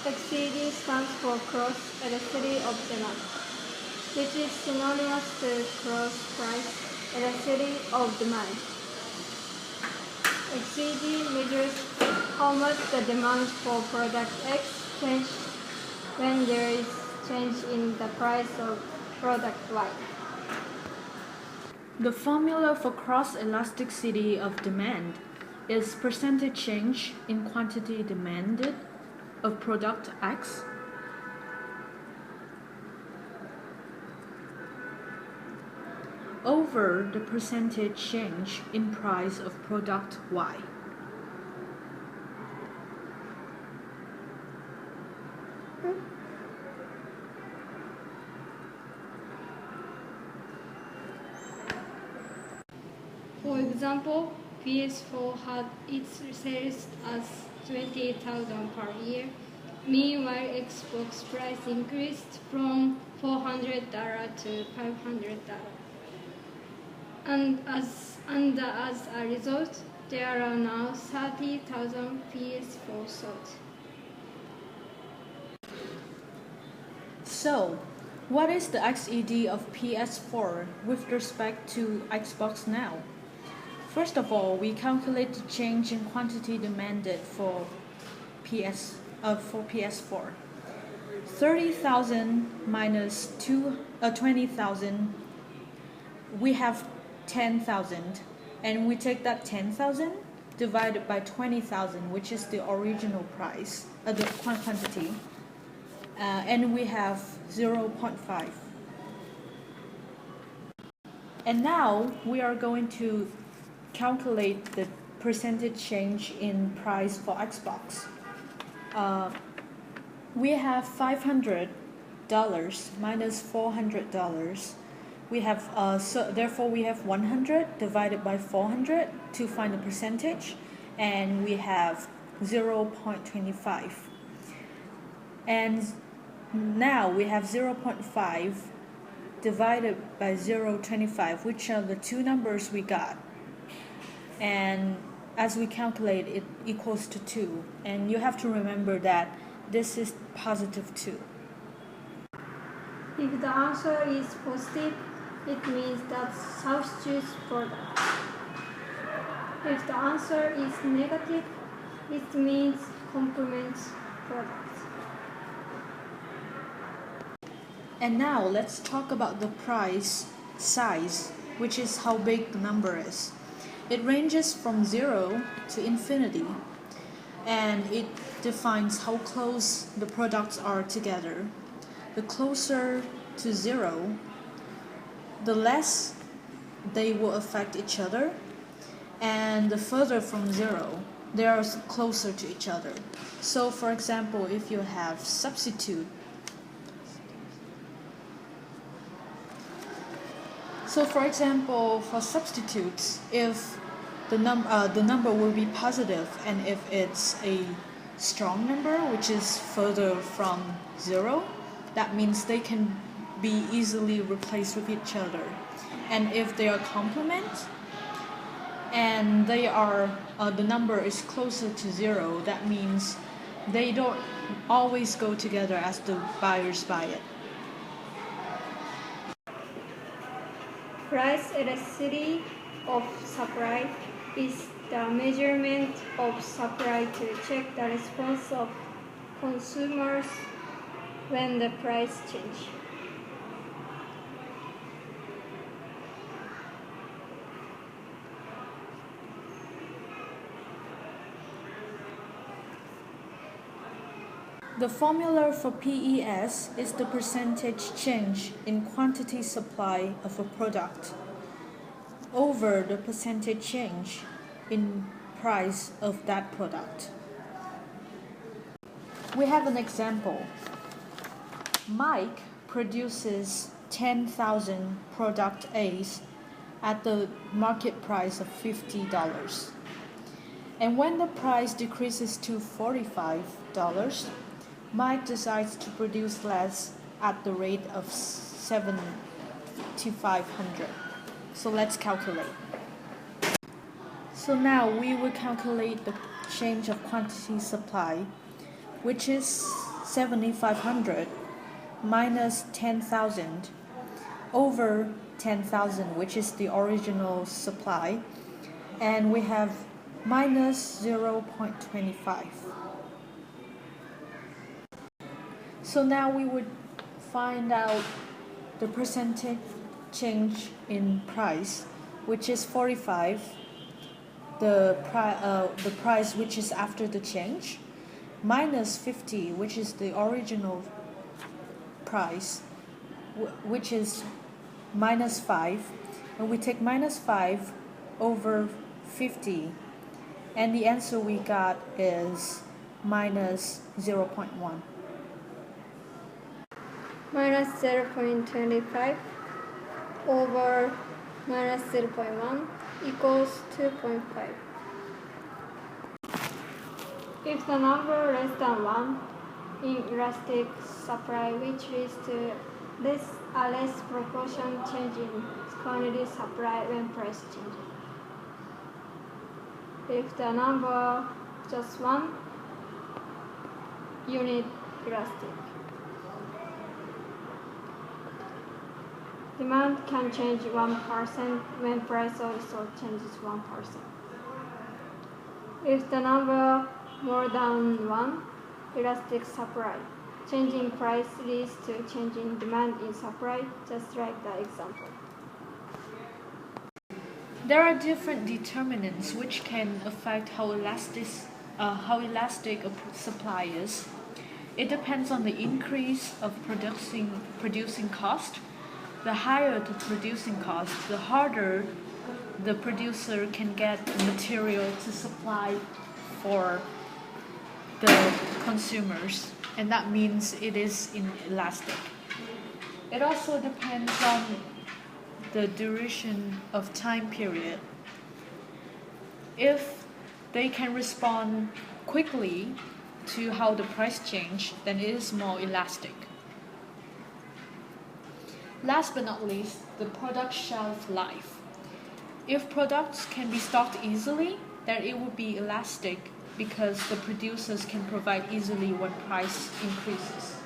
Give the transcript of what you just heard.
XED stands for Cross Elasticity of Demand, which is synonymous to Cross Price Elasticity of Demand. XED measures how much the demand for product X changes when there is change in the price of product Y. The formula for cross elasticity of demand is percentage change in quantity demanded of product X over the percentage change in price of product Y. For example, PS4 had its sales as 20,000 per year. Meanwhile, Xbox price increased from $400 to $500. And as a result, there are now 30,000 PS4 sold. So, what is the XED of PS4 with respect to Xbox now? First of all, we calculate the change in quantity demanded for PS4. 30,000 minus 20,000, we have 10,000, and we take that 10,000 divided by 20,000, which is the original price, the quantity, and we have 0.5. And now we are going to calculate the percentage change in price for Xbox. We have $500 minus $400. We have therefore we have 100 divided by 400 to find the percentage, and we have 0.25. And now we have 0.5 divided by 0.25, which are the two numbers we got. And as we calculate, it equals to 2. And you have to remember that this is positive 2. If the answer is positive, it means that substitutes product. If the answer is negative, it means complements product. And now let's talk about the price size, which is how big the number is. It ranges from 0 to infinity, and it defines how close the products are together. The closer to 0, the less they will affect each other, and the further from 0, they are closer to each other. So for example, if you have substitutes, if the number will be positive, and if it's a strong number, which is further from 0, that means they can be easily replaced with each other. And if they are complement, and they are the number is closer to 0, that means they don't always go together as the buyers buy it. Price elasticity of supply is the measurement of supply to check the response of consumers when the price changes. The formula for PES is the percentage change in quantity supply of a product over the percentage change in price of that product. We have an example. Mike produces 10,000 product A's at the market price of $50. And when the price decreases to $45, Mike decides to produce less at the rate of 7,500. So let's calculate. So now we will calculate the change of quantity supply, which is 7,500 minus 10,000 over 10,000, which is the original supply, and we have minus 0.25. So now we would find out the percentage change in price, which is 45, the price which is after the change, minus 50, which is the original price, which is minus 5, and we take minus 5 over 50, and the answer we got is minus 0.1. Minus 0.25 over minus 0.1 equals 2.5. If the number less than 1 in elastic supply, which leads to a less proportion change in quantity supply when price changes. If the number just 1 unit elastic, demand can change 1% when price also changes 1%. If the number more than 1 elastic supply, changing price leads to changing demand in supply, just like the example. There are different determinants which can affect how elastic a supply is. It depends on the increase of producing cost. The higher the producing cost, the harder the producer can get the material to supply for the consumers, and that means it is inelastic. It also depends on the duration of time period. If they can respond quickly to how the price change, then it is more elastic. Last but not least, the product shelf life. If products can be stocked easily, then it will be elastic because the producers can provide easily when price increases.